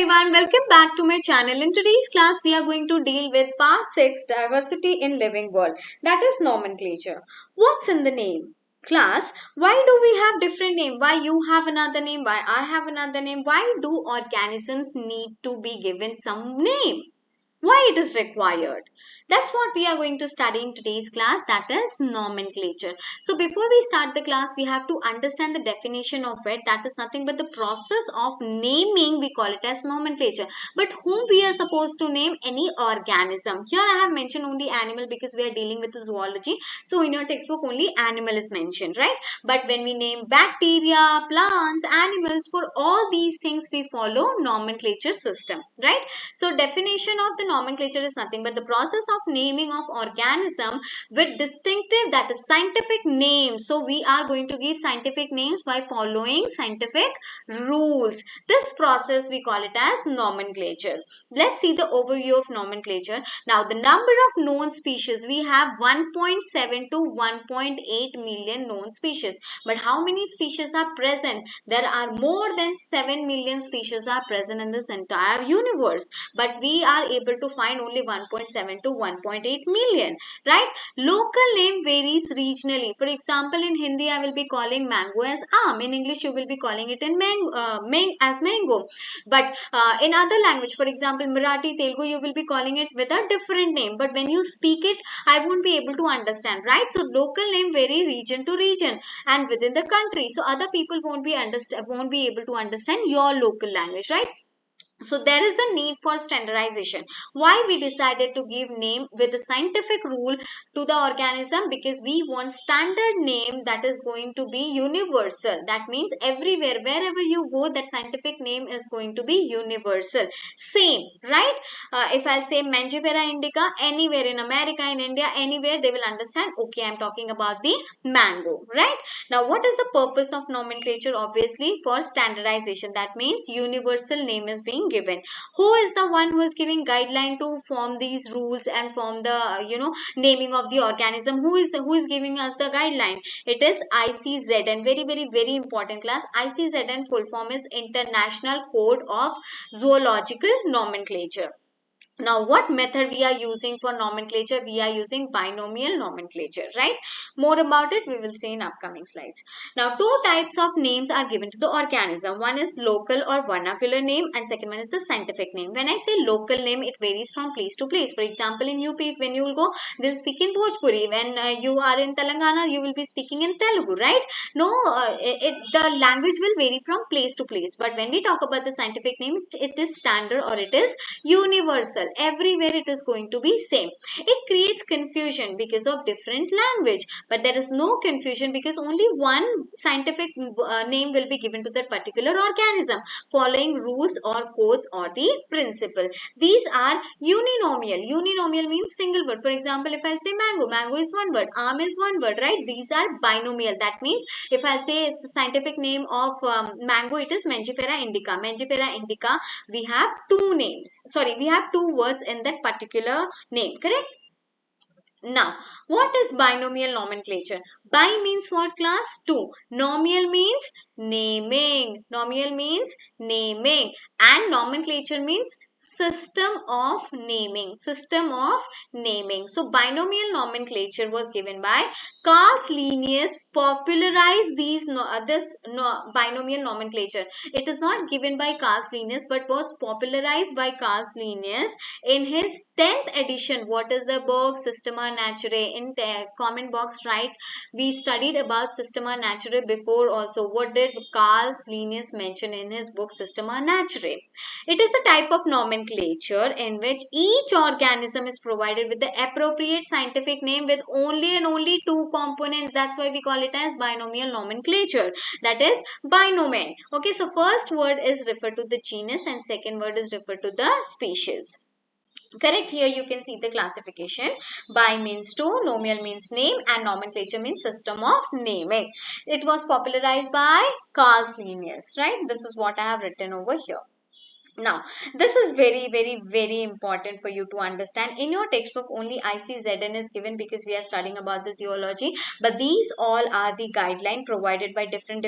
everyone, welcome back to my channel. In today's class, we are going to deal with part 6, diversity in living world, that is nomenclature. What's in the name? Class, why do we have different name? Why you have another name? Why I have another name? Why do organisms need to be given some name? Why it is required? That's what we are going to study in today's class, that is nomenclature. So before we start the class, we have to understand the definition of it. That is nothing but the process of naming. We call it as nomenclature. But whom we are supposed to name? Any organism. Here I have mentioned only animal because we are dealing with zoology. So in your textbook only animal is mentioned, right? But when we name bacteria, plants, animals, for all these things we follow nomenclature system, right? So definition of the nomenclature is nothing but the process of naming of organism with distinctive, that is scientific names. So we are going to give scientific names by following scientific rules. This process we call it as nomenclature. Let's see the overview of nomenclature. Now the number of known species, we have 1.7 to 1.8 million known species. But how many species are present? There are more than 7 million species are present in this entire universe. But we are able to find only 1.7 to 1.8 million, right? Local name varies regionally. For example, in Hindi, I will be calling mango as aam. In English, you will be calling it in as mango. But in other language, for example, Marathi, Telugu, you will be calling it with a different name. But when you speak it, I won't be able to understand, right? So local name vary region to region and within the country. So other people won't be able to understand your local language, right? So there is a need for standardization. Why we decided to give name with a scientific rule to the organism? Because we want standard name that is going to be universal. That means everywhere, wherever you go, that scientific name is going to be universal. Same, right? If I'll say Mangifera indica, anywhere in America, in India, anywhere, they will understand, okay, I'm talking about the mango, right? Now, what is the purpose of nomenclature? Obviously, for standardization. That means universal name is being given. Who is the one who is giving guideline to form these rules and form the naming of the organism? Who is giving us the guideline? It is ICZN. Very important class. ICZN full form is International Code of Zoological Nomenclature. Now, what method we are using for nomenclature? We are using binomial nomenclature, right? More about it we will see in upcoming slides. Now, two types of names are given to the organism. One is local or vernacular name and second one is the scientific name. When I say local name, it varies from place to place. For example, in UP, when you will go, they'll speak in Bhojpuri. When you are in Telangana, you will be speaking in Telugu, right? No, the language will vary from place to place. But when we talk about the scientific names, it is standard or it is universal. Everywhere it is going to be same. It creates confusion because of different language, but there is no confusion because only one scientific name will be given to that particular organism following rules or codes or the principle. These are uninomial. Uninomial means single word. For example, if I say mango, mango is one word, aam is one word, right? These are binomial. That means if I say it's the scientific name of mango, it is Mangifera indica. Mangifera indica, we have two names. Sorry, we have two words in that particular name, correct? Now, what is binomial nomenclature? Bi means what class? Two. Nomial means naming. Nomial means naming. And nomenclature means system of naming. System of naming. So, binomial nomenclature was given by Carolus Linnaeus, popularized this binomial nomenclature. It is not given by Carolus Linnaeus but was popularized by Carolus Linnaeus in his 10th edition. What is the book? Systema Naturae. In the comment box, right? We studied about Systema Naturae before also. What did Carolus Linnaeus mention in his book Systema Naturae? It is the type of nomenclature in which each organism is provided with the appropriate scientific name with only and only two components. That's why we call it as binomial nomenclature. That is binomen. Okay, so first word is referred to the genus and second word is referred to the species. Correct. Here you can see the classification. Bi means two, nomial means name and nomenclature means system of naming. It was popularized by Carolus Linnaeus, right? This is what I have written over here. Now, this is very, very, very important for you to understand. In your textbook, only ICZN is given because we are studying about the zoology. But these all are the guideline provided by different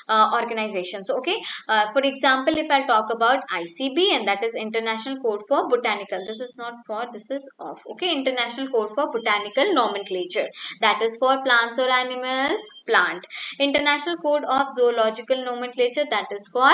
organizations. Okay. For example, if I'll talk about ICB, and that is International Code for Botanical. This is not for, this is of. Okay. International Code for Botanical Nomenclature. That is for plants or animals, plant. International Code of Zoological Nomenclature. That is for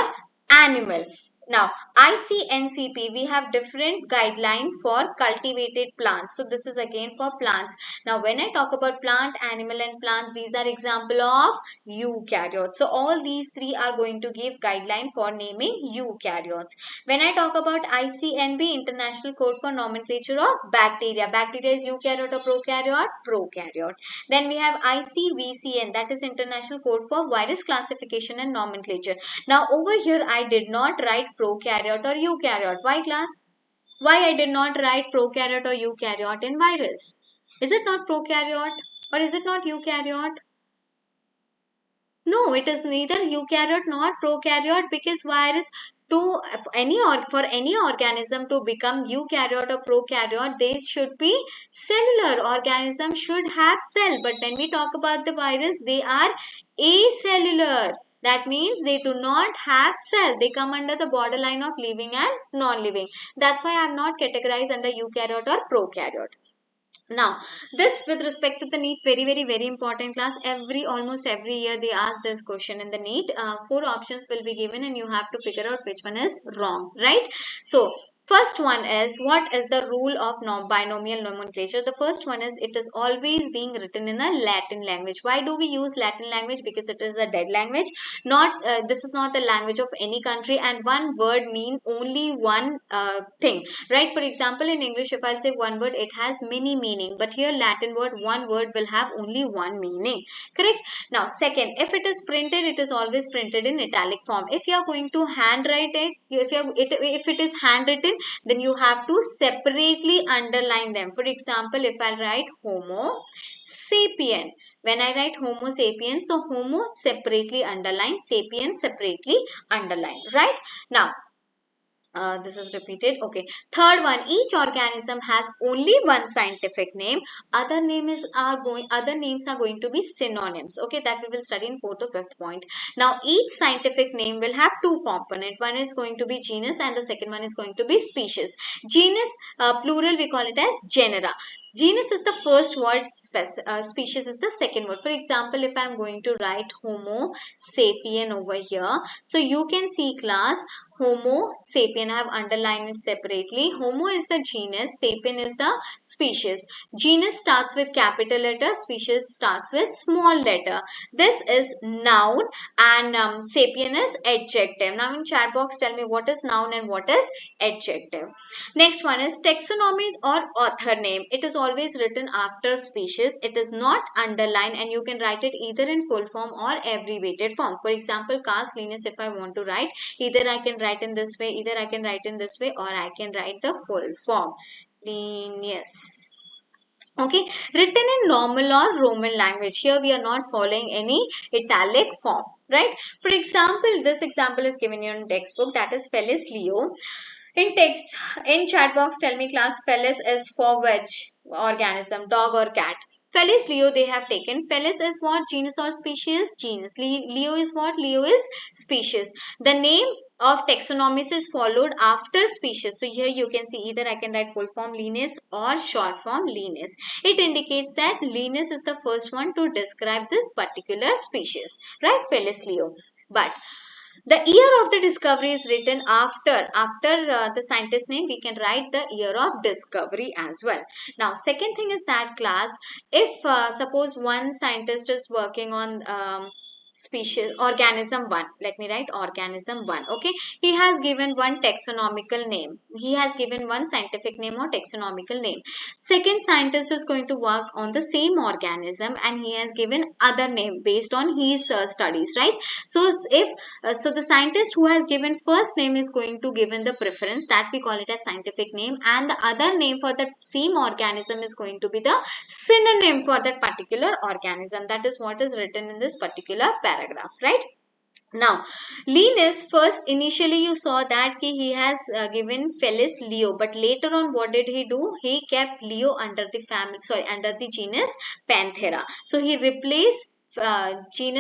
animal. Now, ICNCP, we have different guideline for cultivated plants. So, this is again for plants. Now, when I talk about plant, animal and plants, these are example of eukaryotes. So, all these three are going to give guideline for naming eukaryotes. When I talk about ICNB, International Code for Nomenclature of Bacteria. Bacteria is eukaryote or prokaryote? Prokaryote. Then we have ICVCN, that is International Code for Virus Classification and Nomenclature. Now over here I did not write prokaryote or eukaryote. Why class? Why I did not write prokaryote or eukaryote in virus? Is it not prokaryote or is it not eukaryote? No, it is neither eukaryote nor prokaryote, because virus to for any organism to become eukaryote or prokaryote, they should be cellular. Organism should have cell, but when we talk about the virus, they are acellular. That means they do not have cell. They come under the borderline of living and non-living. That's why I am not categorized under eukaryote or prokaryote. Now, this with respect to the NEET, very, very, very important class. Almost every year they ask this question in the NEET. Four options will be given and you have to figure out which one is wrong, right? So, first one is, what is the rule of binomial nomenclature? The first one is, it is always being written in a Latin language. Why do we use Latin language? Because it is a dead language. This is not the language of any country, and one word mean only one thing, right? For example, in English, if I say one word, it has many meaning, but here Latin word, one word will have only one meaning, correct? Now, second, if it is printed, it is always printed in italic form. If you are going to handwrite it, if it is handwritten, then you have to separately underline them. For example, if I write Homo sapien, when I write Homo sapien, so Homo separately underline, sapien separately underline, right? Now, this is repeated. Okay. Third one, each organism has only one scientific name. Other names are going to be synonyms. Okay, that we will study in fourth or fifth point. Now, each scientific name will have two components. One is going to be genus and the second one is going to be species. Genus, plural, we call it as genera. Genus is the first word, species is the second word. For example, if I am going to write Homo sapien over here, so you can see class, Homo sapien, I have underlined it separately. Homo is the genus, sapien is the species. Genus starts with capital letter, species starts with small letter. This is noun and sapien is adjective. Now in chat box, tell me what is noun and what is adjective. Next one is taxonomy or author name. It is always written after species. It is not underlined and you can write it either in full form or abbreviated form. For example, Carolus Linnaeus, if I want to write, either I can write in this way, either I can write in this way, or I can write the full form. Linnaeus. Okay, written in normal or Roman language. Here we are not following any italic form, right? For example, this example is given in your textbook, that is Felis Leo. In text, in chat box, tell me class, Felis is for which organism, dog or cat? Felis Leo they have taken. Felis is what? Genus or species? Genus. Leo is what? Leo is species. The name of taxonomist is followed after species. So here you can see either I can write full form Linnaeus or short form Linnaeus. It indicates that Linnaeus is the first one to describe this particular species, right? Felis Leo. But the year of the discovery is written after the scientist name. We can write the year of discovery as well. Now, second thing is that class, if suppose one scientist is working on species organism 1, let me write organism 1. Okay, he has given one taxonomical name, he has given one scientific name or taxonomical name. Second scientist is going to work on the same organism and he has given other name based on his studies, right? So if so the scientist who has given first name is going to given the preference, that we call it as scientific name, and the other name for the same organism is going to be the synonym for that particular organism. That is what is written in this particular paragraph, right? Now, Linus first initially you saw that he has given Felis Leo, but later on what did he do? He kept Leo under the family, sorry, under the genus Panthera. So he replaced he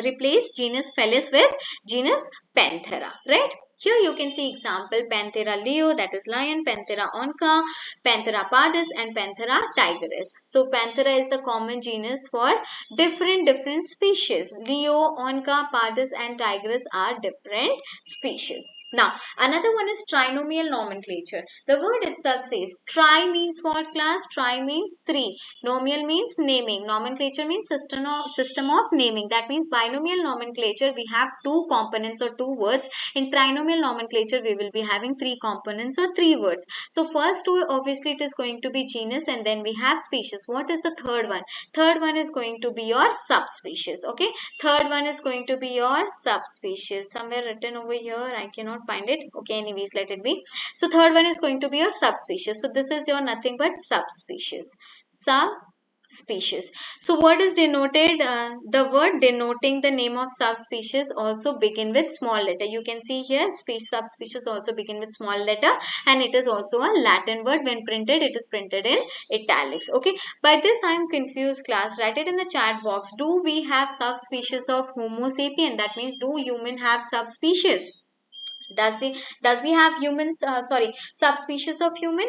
replaced genus Felis with genus Panthera, right? Here you can see example Panthera leo, that is lion, Panthera onca, Panthera pardus, and Panthera tigris. So Panthera is the common genus for different species. Leo, onca, pardus, and tigris are different species. Now, another one is trinomial nomenclature. The word itself says tri means what class? Tri means three. Nomial means naming. Nomenclature means system of naming. That means binomial nomenclature, we have two components or two words. In trinomial nomenclature, we will be having three components or three words. So first two, obviously it is going to be genus, and then we have species. What is the third one? Third one is going to be your subspecies. Okay, third one is going to be your subspecies. Somewhere written over here, I cannot find it. Okay, anyways, let it be. So third one is going to be your subspecies. So this is your nothing but subspecies. Subspecies. So what is denoted? The word denoting the name of subspecies also begin with small letter. You can see here subspecies also begin with small letter, and it is also a Latin word. When printed, it is printed in italics. Okay, by this I am confused class. Write it in the chat box. Do we have subspecies of Homo sapien? That means, do human have subspecies? Does we have humans subspecies of human?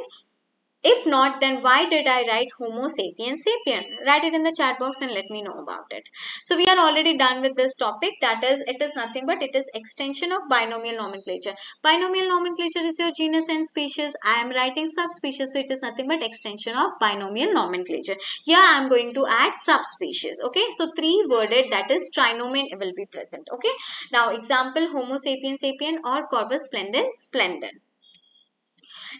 If not, then why did I write Homo sapien sapien? Write it in the chat box and let me know about it. So we are already done with this topic. That is, it is nothing but it is extension of binomial nomenclature. Binomial nomenclature is your genus and species. I am writing subspecies, so it is nothing but extension of binomial nomenclature. Here I am going to add subspecies. Okay, so three worded, that is trinomial will be present. Okay, now example Homo sapien sapien or Corvus splendens splendens.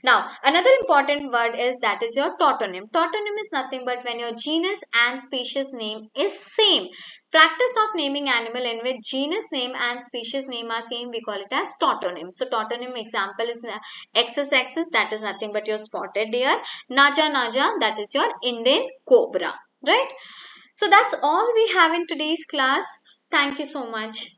Now, another important word is that is your tautonym. Tautonym is nothing but when your genus and species name is same. Practice of naming animal in which genus name and species name are same, we call it as tautonym. So, tautonym example is Xs, that is nothing but your spotted deer. Naja, that is your Indian cobra, right? So, that's all we have in today's class. Thank you so much.